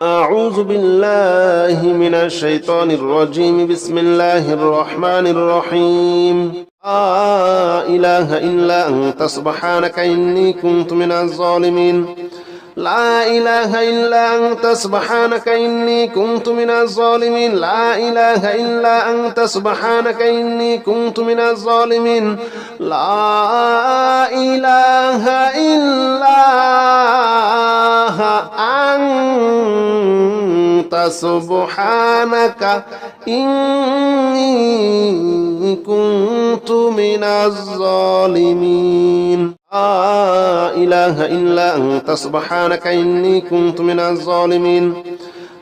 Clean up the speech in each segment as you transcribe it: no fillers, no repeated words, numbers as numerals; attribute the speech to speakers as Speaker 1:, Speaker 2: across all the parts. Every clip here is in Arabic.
Speaker 1: أعوذ بالله من الشيطان الرجيم بسم الله الرحمن الرحيم لا إله إلا أنت سبحانك إني كنت من الظالمين لا إله إلا أنت سبحانك إني كنت من الظالمين لا إله إلا أنت سبحانك إني كنت من الظالمين لا إله إلا أنت سبحانك إني كنت من الظالمين لا إله إلا أنت سبحانك إني كنت من الظالمين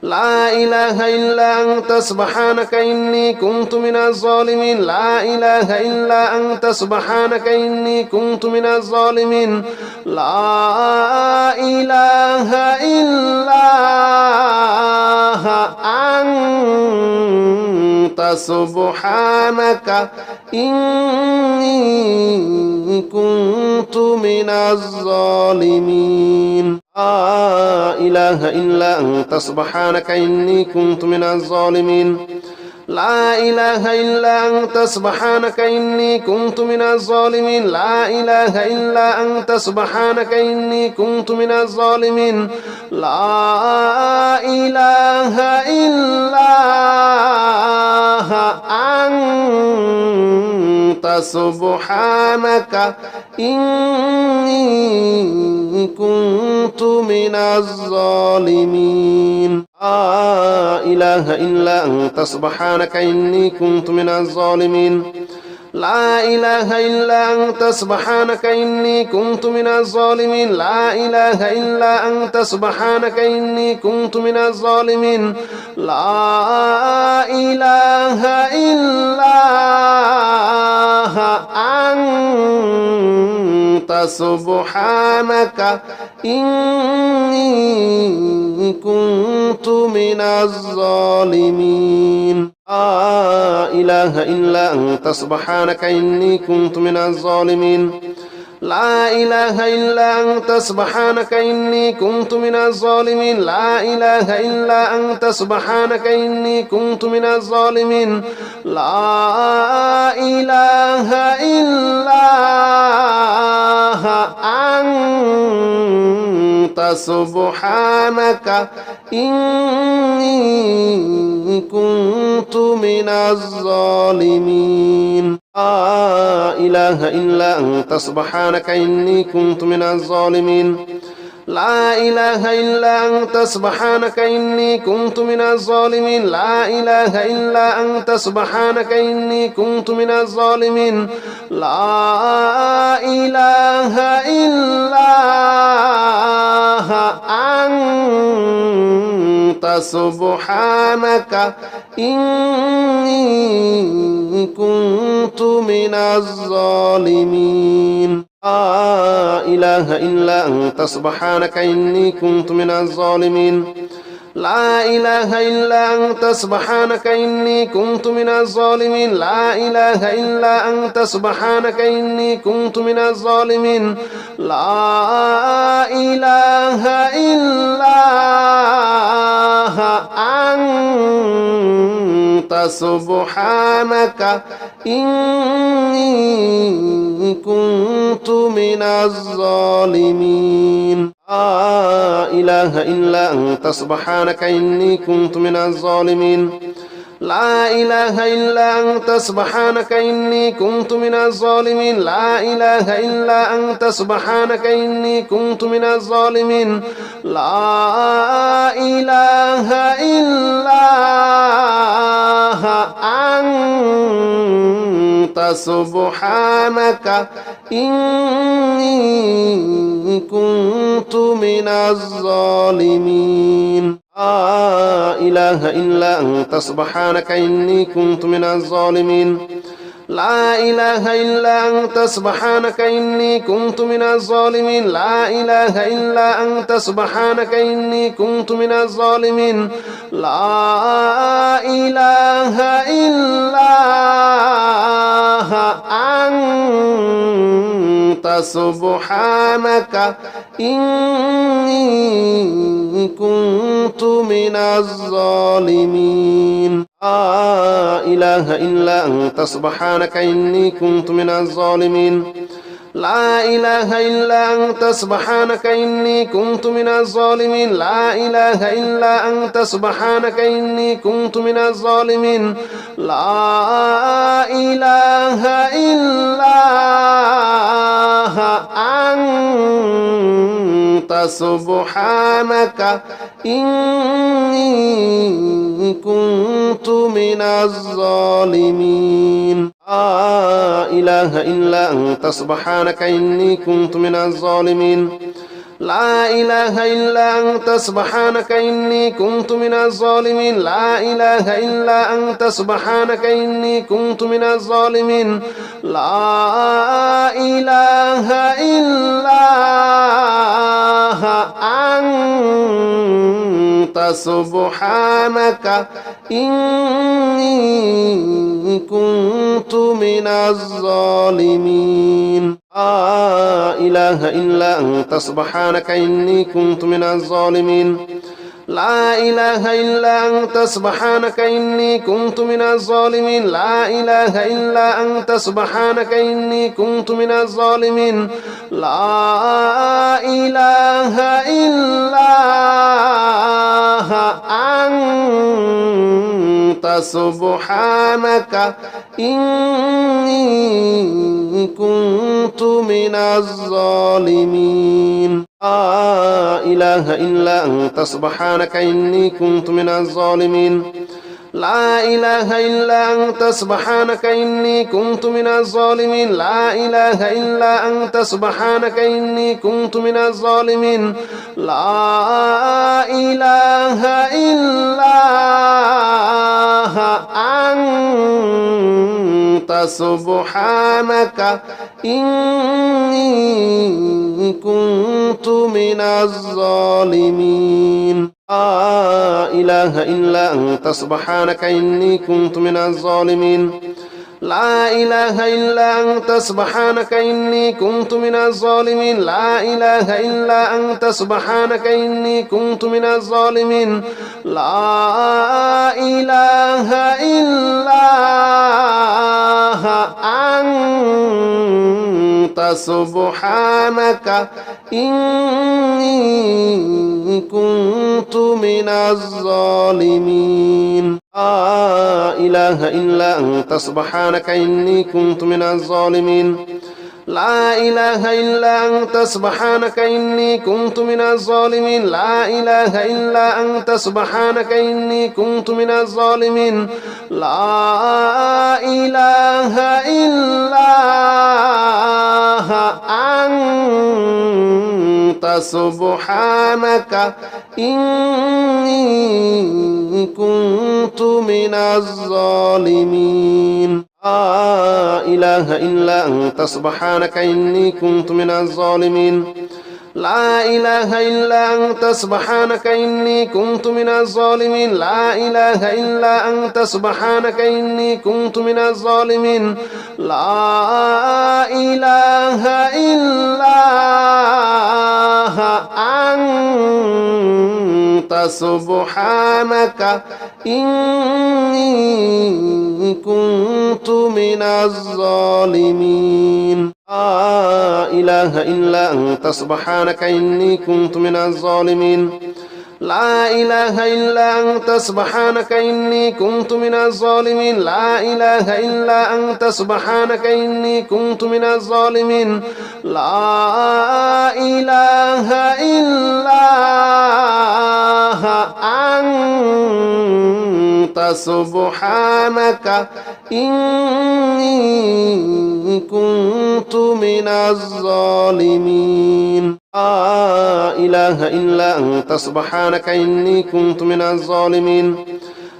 Speaker 1: لا إله إلا أنت سبحانك إني كنت من الظالمين لا إله إلا أنت سبحانك إني كنت من الظالمين لا إله إلا أنت سبحانك إني كنت من الظالمين لا إله إلا أنت سبحانك إني كنت من الظالمين لا إله إلا أنت سبحانك إني كنت من الظالمين لا إله إلا أنت سبحانك إني كنت من الظالمين لا إله إلا أنت سبحانك إني كنت من الظالمين لا إله إلا أنت سبحانك إني كنت من الظالمين لا إله إلا أنت سبحانك إني كنت من الظالمين لا إله إلا أنت سبحانك إني كنت من الظالمين لا إله إلا أنت سبحانك إني كنت من الظالمين لا إله إلا أنت سبحانك إني كنت من الظالمين لا إله إلا أنت سبحانك إني كنت من الظالمين لا إله إلا أنت سبحانك إني كنت من الظالمين لا إله إلا أنت سبحانك إني كنت من الظالمين لا إله إلا أنت سبحانك إني كنت من الظالمين لا إله إلا أنت سبحانك إني كنت من الظالمين لا إله إلا أنت سبحانك إني كنت من الظالمين لا إله إلا أنت سبحانك إني كنت من الظالمين لا إله إلا أنت سبحانك إني كنت من الظالمين لا إله إلا أنت سبحانك إني كنت من الظالمين لا إله إلا أنت سبحانك إني كنت من الظالمين لا إله إلا أنت سبحانك إني كنت من الظالمين لا إله إلا أنت سبحانك إني كنت من الظالمين لا إله إلا أنت سبحانك إني كنت من الظالمين لا إله إلا أنت سبحانك إني كنت من الظالمين لا إله إلا أنت سبحانك إني كنت من الظالمين لا إله إلا أنت سبحانك إني كنت من الظالمين لا إله إلا أنت سبحانك إني كنت من الظالمين لا إله إلا أنت سبحانك إني كنت من الظالمين لا إله إلا أنت سبحانك إني كنت من الظالمين لا إله إلا أنت سبحانك إني كنت من الظالمين لا إله إلا أنت سبحانك إني كنت من الظالمين لا إله إلا أنت سبحانك إني كنت من الظالمين لا إله إلا أنت سبحانك إني كنت من الظالمين لا إله إلا أنت سبحانك إني كنت من الظالمين لا إله إلا أنت سبحانك إني كنت من الظالمين لا إله إلا أنت سبحانك إني كنت من الظالمين لا إله إلا أنت سبحانك إني كنت من الظالمين لا إله إلا أنت سبحانك إني كنت من الظالمين لا إله إلا أنت سبحانك إني كنت من الظالمين لا إله إلا أنت سبحانك إني كنت من الظالمين لا إله إلا أنت سبحانك إني كنت من الظالمين لا إله إلا أنت سبحانك إني كنت من الظالمين لا إله إلا أنت سبحانك إني كنت من الظالمين لا إله إلا أنت سبحانك إني كنت من الظالمين لا إله إلا أنت سبحانك إني كنت من الظالمين لا إله إلا أنت سبحانك إني كنت من الظالمين لا إله إلا أنت سبحانك إني كنت من الظالمين لا إله إلا أنت سبحانك إني كنت من الظالمين لا إله إلا أنت سبحانك إني كنت من الظالمين لا إله إلا أنت سبحانك إني كنت من الظالمين لا إله إلا أنت سبحانك إني كنت من الظالمين لا إله إلا أنت سبحانك إني كنت من الظالمين لا إله إلا أنت سبحانك إني كنت من الظالمين لا إله إلا أنت سبحانك إني كنت من الظالمين لا إله إلا أنت سبحانك إني كنت من الظالمين لا إله إلا أنت سبحانك إني كنت من الظالمين لا إله إلا أنت سبحانك إني كنت من الظالمين لا إله إلا أنت سبحانك إني كنت من الظالمين لا إله إلا أنت سبحانك إني كنت من الظالمين لا إله إلا أنت سبحانك إني كنت من الظالمين لا إله إلا أنت سبحانك إني كنت من الظالمين لا إله إلا أنت سبحانك إني كنت من الظالمين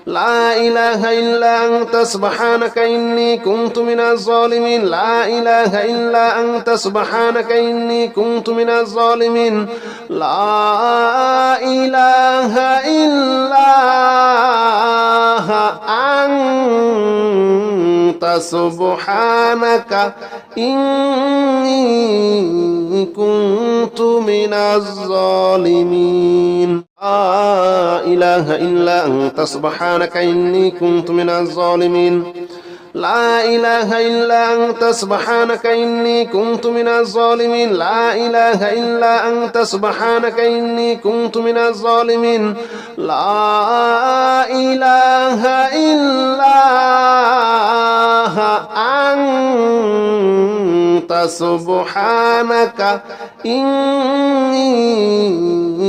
Speaker 1: لا إله إلا أنت سبحانك إني كنت من الظالمين لا إله إلا أنت سبحانك إني كنت من الظالمين لا إله إلا أنت سبحانك إني كنت من الظالمين لا إله إلا أنت سبحانك إني كنت من الظالمين لا إله إلا أنت سبحانك إني كنت من الظالمين لا إله إلا أنت سبحانك إني كنت من الظالمين لا إله إلا أنت سبحانك إني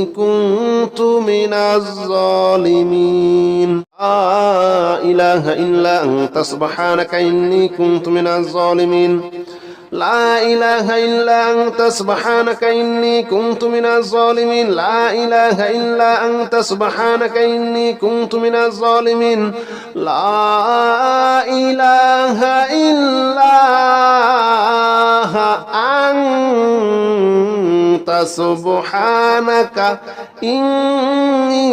Speaker 1: كنت من الظالمين لا إله إلا أنت سبحانك إني كنت من الظالمين لا إله إلا أنت سبحانك إني كنت من الظالمين لا إله إلا أنت سبحانك إني كنت من الظالمين لا إله إلا أنت سبحانك إني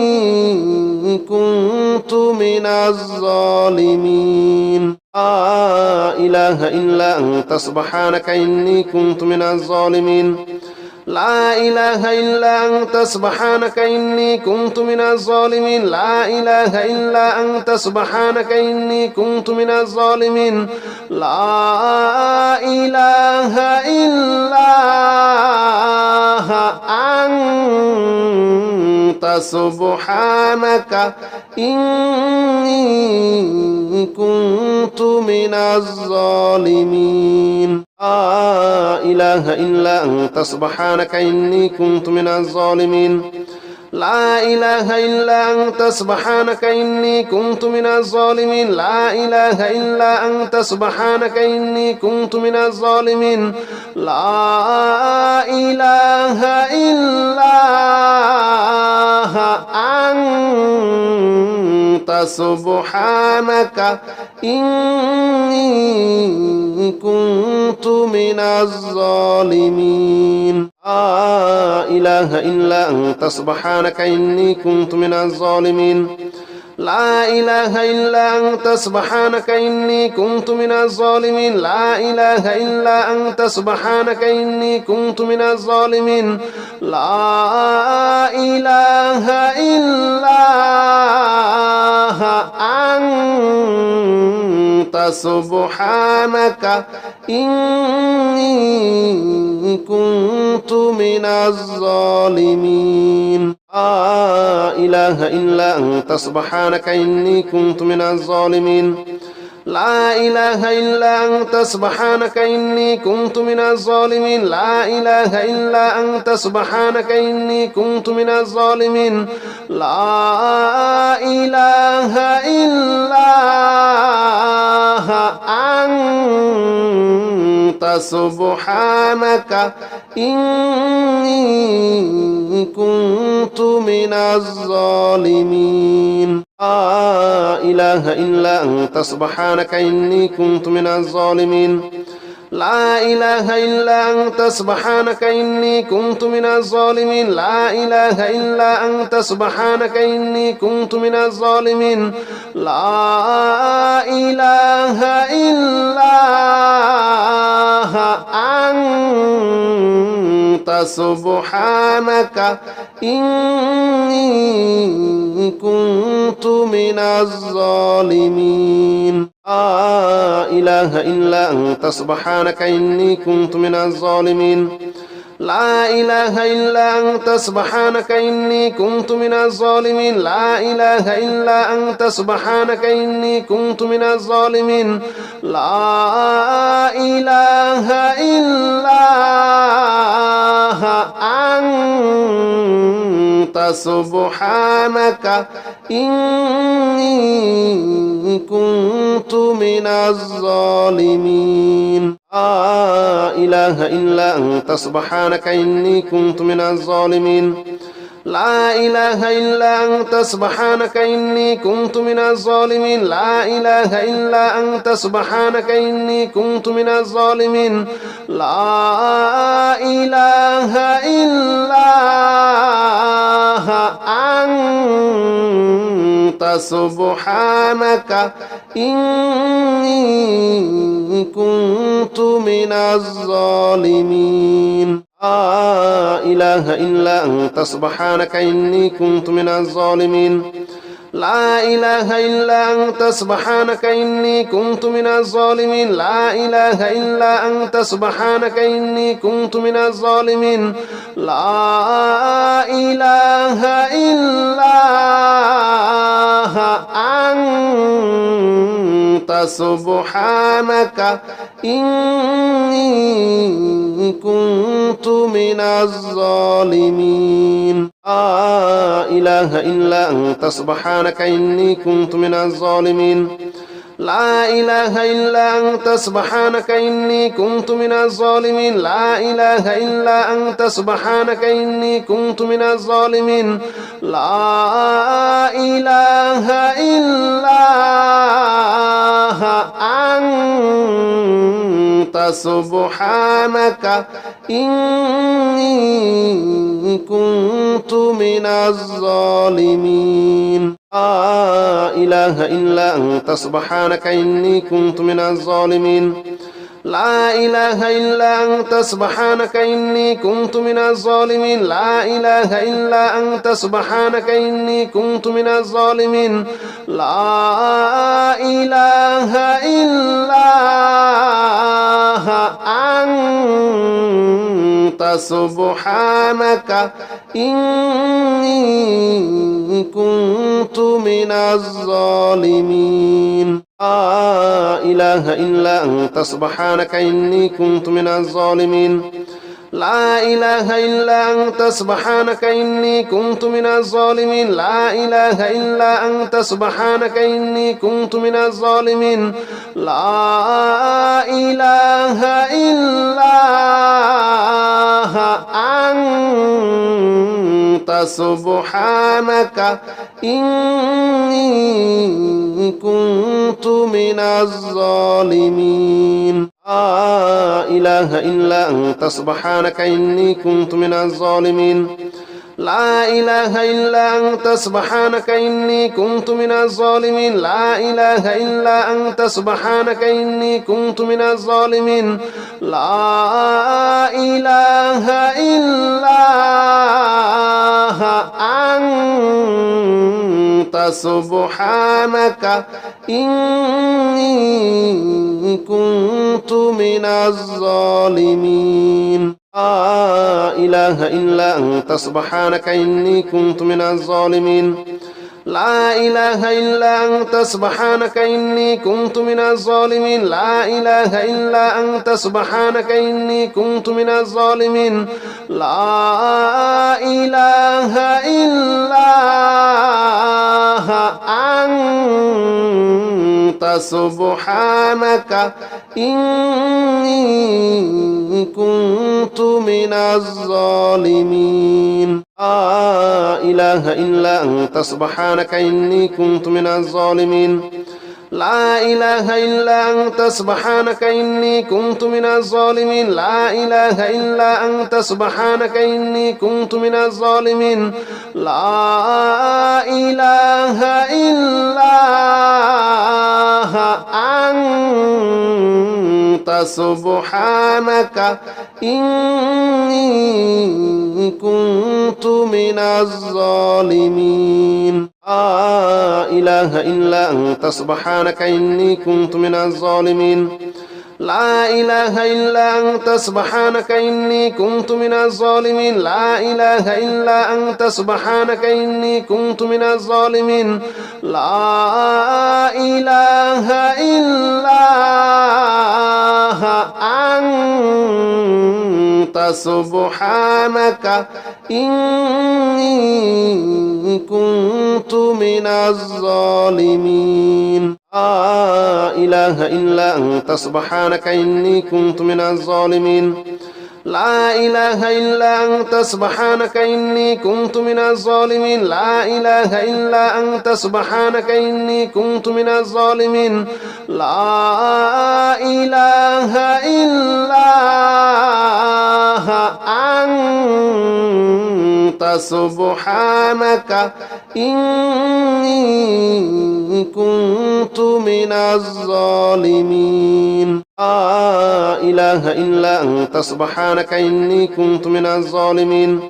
Speaker 1: كنت من الظالمين لا إله إلا أنت سبحانك إني كنت من الظالمين لا إله إلا أنت سبحانك إني كنت من الظالمين لا إله إلا أنت سبحانك إني كنت من الظالمين لا إله إلا أنت سبحانك إني كنت من الظالمين لا إله إلا أنت سبحانك إني كنت من الظالمين لا إله إلا أنت سبحانك إني كنت من الظالمين لا إله إلا أنت سبحانك إني كنت من الظالمين لا إله إلا أنت سبحانك إني كنت من الظالمين لا إله إلا أنت سبحانك إني كنت من الظالمين لا إله إلا أنت سبحانك إني كنت من الظالمين لا إله إلا أنت سبحانك إني كنت من الظالمين لا إله إلا أنت سبحانك إني كنت من الظالمين لا إله إلا أنت سبحانك إني كنت من الظالمين لا إله إلا أنت سبحانك إني كنت من الظالمين لا إله إلا أنت سبحانك إني كنت من الظالمين لا إله إلا أنت سبحانك إني كنت من الظالمين لا إله إلا أنت سبحانك إني كنت من الظالمين لا إله إلا أنت سبحانك إني كنت من الظالمين لا إله إلا أنت سبحانك إني كنت من الظالمين لا إله إلا أنت سبحانك إني كنت من الظالمين لا إله إلا أنت سبحانك إني كنت من الظالمين لا إله إلا أنت سبحانك إني كنت من الظالمين لا إله إلا أنت سبحانك إني كنت من الظالمين لا إله إلا أنت سبحانك إني كنت من الظالمين لا إله إلا أنت سبحانك إني كنت من الظالمين لا إله إلا أنت سبحانك إني كنت من الظالمين لا إله إلا أنت سبحانك إني كنت من الظالمين لا إله إلا أنت سبحانك إني كنت من الظالمين لا إله إلا أنت سبحانك إني كنت من الظالمين لا إله إلا أنت سبحانك إني كنت من الظالمين لا إله إلا أنت سبحانك إني كنت من الظالمين لا إله إلا أنت سبحانك إني كنت من الظالمين لا إله إلا أنت سبحانك إني كنت من الظالمين لا إله إلا أنت سبحانك إني كنت من الظالمين لا إله إلا أنت سبحانك إني كنت من الظالمين لا إله إلا أنت سبحانك إني كنت من الظالمين لا إله إلا أنت سبحانك إني كنت من الظالمين لا إله إلا أنت سبحانك إني كنت من الظالمين لا إله إلا أنت سبحانك إني كنت من الظالمين لا إله إلا أنت سبحانك إني كنت من الظالمين لا إله إلا أنت سبحانك إني كنت من الظالمين لا إله إلا أنت سبحانك إني كنت من الظالمين لا إله إلا أنت سبحانك إني كنت من الظالمين لا إله إلا أنت سبحانك إني كنت من الظالمين لا إله إلا أنت سبحانك إني كنت من الظالمين لا إله إلا أنت سبحانك إني كنت من الظالمين لا إله إلا أنت سبحانك إني كنت من الظالمين لا إله إلا أنت سبحانك إني كنت من الظالمين لا إله إلا أنت سبحانك إني كنت من الظالمين لا إله إلا أنت سبحانك إني كنت من الظالمين لا إله إلا أنت سبحانك إني كنت من الظالمين لا إله إلا أنت سبحانك إني كنت من الظالمين لا إله إلا أنت سبحانك إني كنت من الظالمين لا إله إلا أنت سبحانك إني كنت من الظالمين لا إله إلا أنت سبحانك إني كنت من الظالمين لا إله إلا أنت سبحانك إني كنت من الظالمين لا إله إلا أنت سبحانك إني كنت من الظالمين لا إله إلا أنت سبحانك إني كنت من الظالمين لا إله إلا أنت سبحانك إني كنت من الظالمين لا إله إلا أنت سبحانك إني كنت من الظالمين لا إله إلا أنت سبحانك إني كنت من الظالمين لا إله إلا أنت سبحانك إني كنت من الظالمين لا إله إلا أنت سبحانك إني كنت من الظالمين لا إله إلا أنت سبحانك إني كنت من الظالمين لا إله إلا أنت سبحانك إني كنت من الظالمين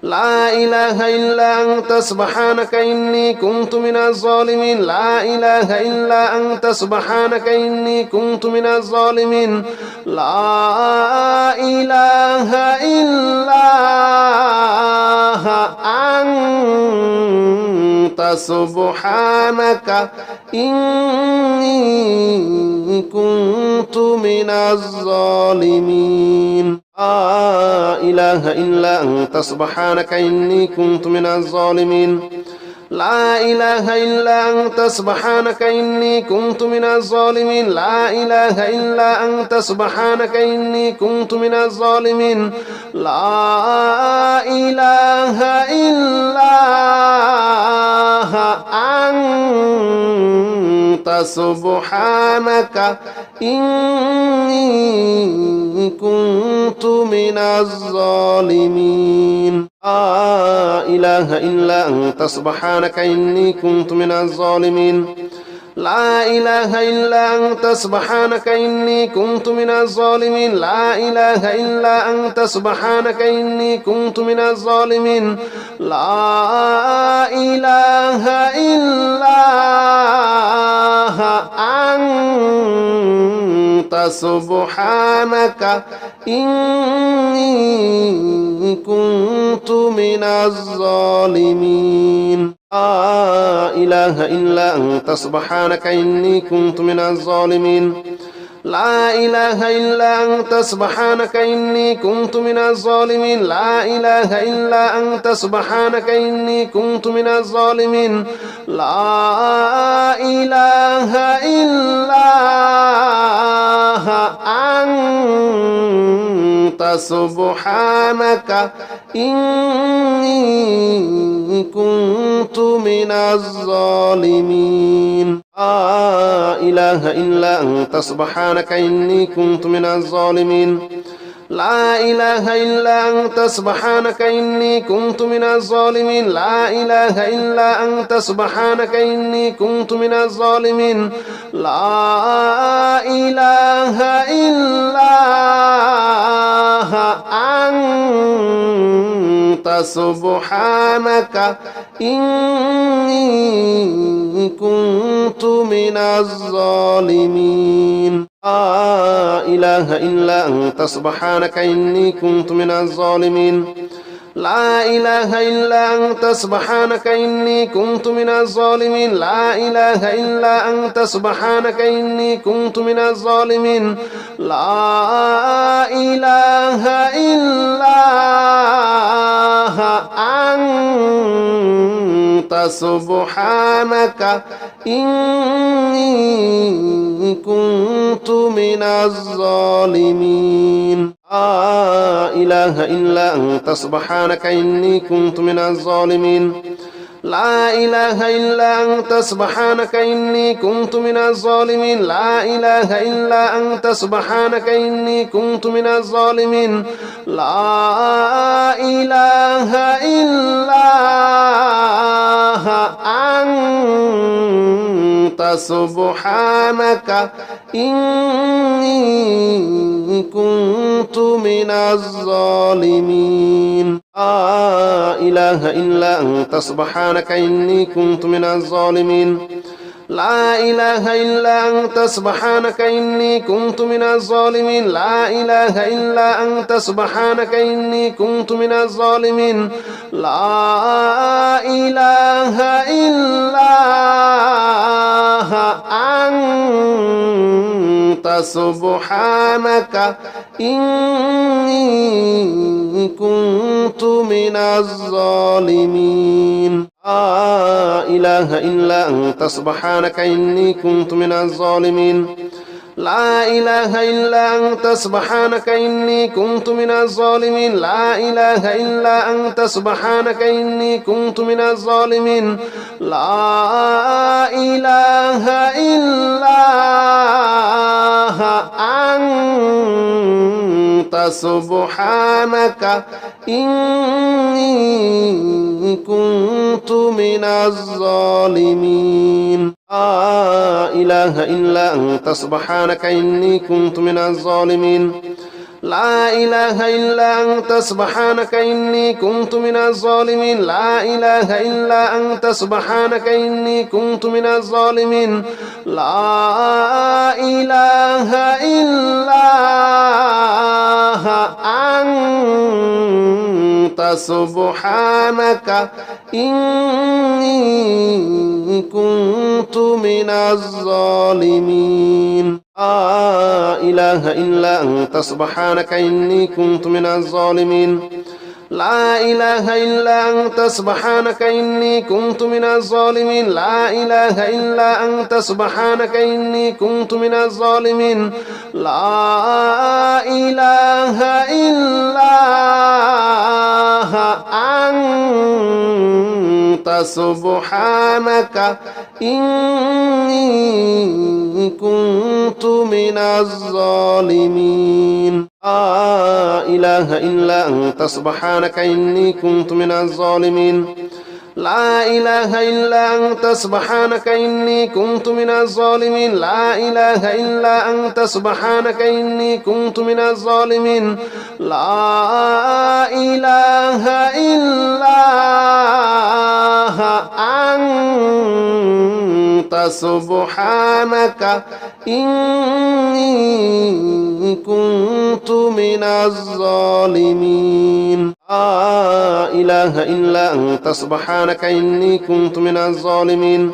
Speaker 1: لا إله إلا أنت سبحانك إني كنت من الظالمين لا إله إلا أنت سبحانك إني كنت من الظالمين لا إله إلا أنت سبحانك إني كنت من الظالمين لا إله إلا أنت سبحانك إني كنت من الظالمين لا إله إلا أنت سبحانك إني كنت من الظالمين لا إله إلا أنت سبحانك إني كنت من الظالمين لا إله إلا أنت سبحانك إني كنت من الظالمين لا إله إلا أنت سبحانك إني كنت من الظالمين لا إله إلا أنت سبحانك إني كنت من الظالمين لا إله إلا أنت سبحانك إني كنت من الظالمين لا إله إلا أنت سبحانك إني كنت من الظالمين لا إله إلا أنت سبحانك إني كنت من الظالمين لا إله إلا أنت سبحانك إني كنت من الظالمين لا إله إلا أنت سبحانك إني كنت من الظالمين لا إله إلا أنت سبحانك إني كنت من الظالمين لا إله إلا أنت سبحانك إني كنت من الظالمين لا إله إلا أنت سبحانك إني كنت من الظالمين لا إله إلا أنت سبحانك إني كنت من الظالمين لا إله إلا أنت سبحانك إني كنت من الظالمين لا إله إلا أنت سبحانك إني كنت من الظالمين لا إله إلا أنت سبحانك إني كنت من الظالمين لا إله إلا أنت سبحانك إني كنت من الظالمين لا إله إلا أنت سبحانك إني كنت من الظالمين لا إله إلا أنت سبحانك إني كنت من الظالمين لا إله إلا أنت سبحانك إني كنت من الظالمين لا إله إلا أنت سبحانك إني كنت من الظالمين لا إله إلا أنت سبحانك إني كنت من الظالمين لا إله إلا أنت سبحانك إني كنت من الظالمين لا إله إلا أنت سبحانك إني كنت من الظالمين لا إله إلا أنت سبحانك إني كنت من الظالمين لا إله إلا أنت سبحانك إني كنت من الظالمين لا إله إلا أنت سبحانك إني كنت من الظالمين لا إله إلا أنت سبحانك إني كنت من الظالمين لا إله إلا أنت سبحانك إني كنت من الظالمين لا إله إلا أنت سبحانك إني كنت من الظالمين لا إله إلا أنت سبحانك إني كنت من الظالمين لا إله إلا أنت سبحانك إني كنت من الظالمين لا إله إلا أنت سبحانك إني كنت من الظالمين لا إله إلا أنت سبحانك إني كنت من الظالمين لا إله إلا أنت سبحانك إني كنت من الظالمين لا إله إلا أنت سبحانك إني كنت من الظالمين لا إله إلا أنت سبحانك إني كنت من الظالمين لا إله إلا أنت سبحانك إني كنت من الظالمين لا إله إلا أنت سبحانك إني كنت من الظالمين لا إله إلا أنت سبحانك إني كنت من الظالمين لا إله إلا أنت سبحانك إني كنت من الظالمين لا إله إلا أنت سبحانك إني كنت من الظالمين لا إله إلا أنت سبحانك إني كنت من الظالمين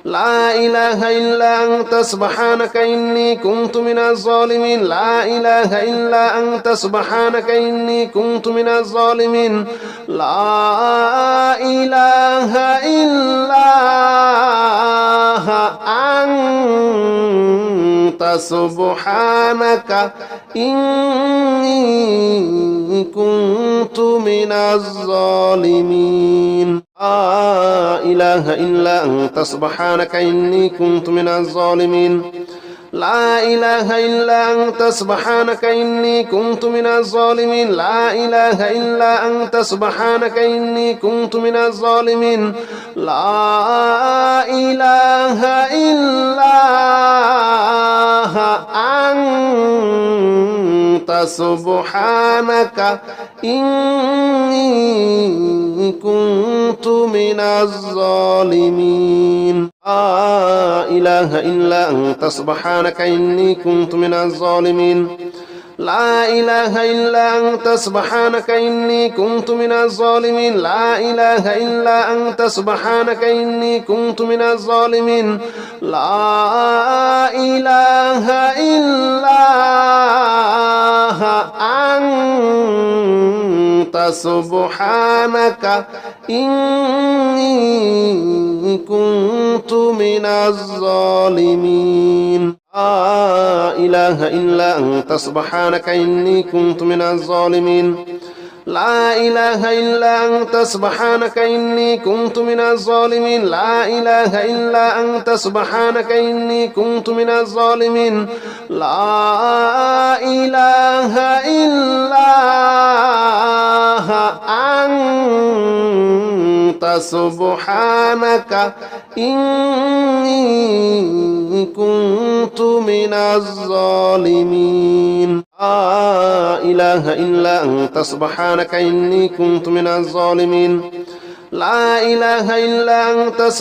Speaker 1: لا إله إلا أنت سبحانك إني كنت من الظالمين لا إله إلا أنت سبحانك إني كنت من الظالمين لا إله إلا أنت سبحانك إني كنت من الظالمين لا إله إلا أنت سبحانك إني كنت من الظالمين لا إله إلا أنت سبحانك إني كنت من الظالمين لا إله إلا أنت سبحانك إني كنت من الظالمين لا إله إلا أنت سبحانك إني كنت من الظالمين لا إله إلا أنت سبحانك إني كنت من الظالمين لا إله إلا أنت سبحانك إني كنت من الظالمين لا إله إلا أنت سبحانك إني كنت من الظالمين لا إله إلا أنت سبحانك إني كنت من الظالمين لا إله إلا أنت سبحانك إني كنت من الظالمين لا إله إلا أنت سبحانك إني كنت من الظالمين لا إله إلا أنت سبحانك إني كنت من الظالمين لا إله إلا أنت سبحانك إني كنت من الظالمين لا إله إلا أنت سبحانك إني كنت من الظالمين لا إله إلا أنت سبحانك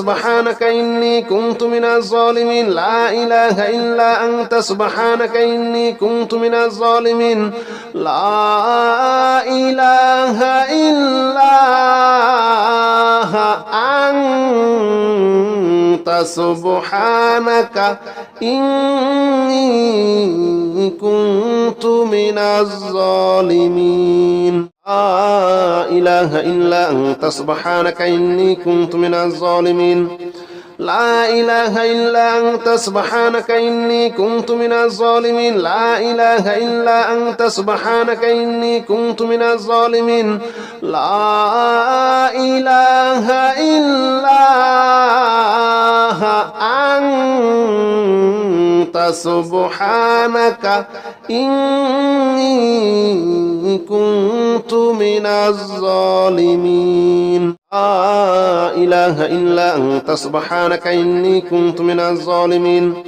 Speaker 1: إني كنت من الظالمين لا إله إلا أنت سبحانك إني كنت من الظالمين لا إله إلا أنت سبحانك إني كنت من الظالمين لا إله إلا أنت سبحانك إني كنت من الظالمين لا إله إلا أنت سبحانك إني كنت من الظالمين لا إله إلا أنت سبحانك إني كنت من الظالمين لا إله إلا أنت سبحانك إني كنت من الظالمين لا إله إلا أنت سبحانك إني كنت من الظالمين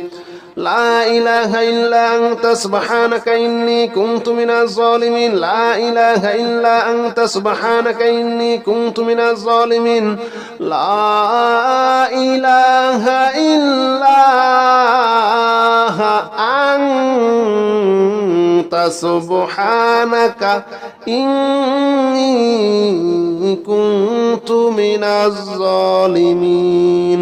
Speaker 1: لا إله إلا أنت سبحانك إني كنت من الظالمين لا إله إلا أنت سبحانك إني كنت من الظالمين لا إله إلا أنت سبحانك إني كنت من الظالمين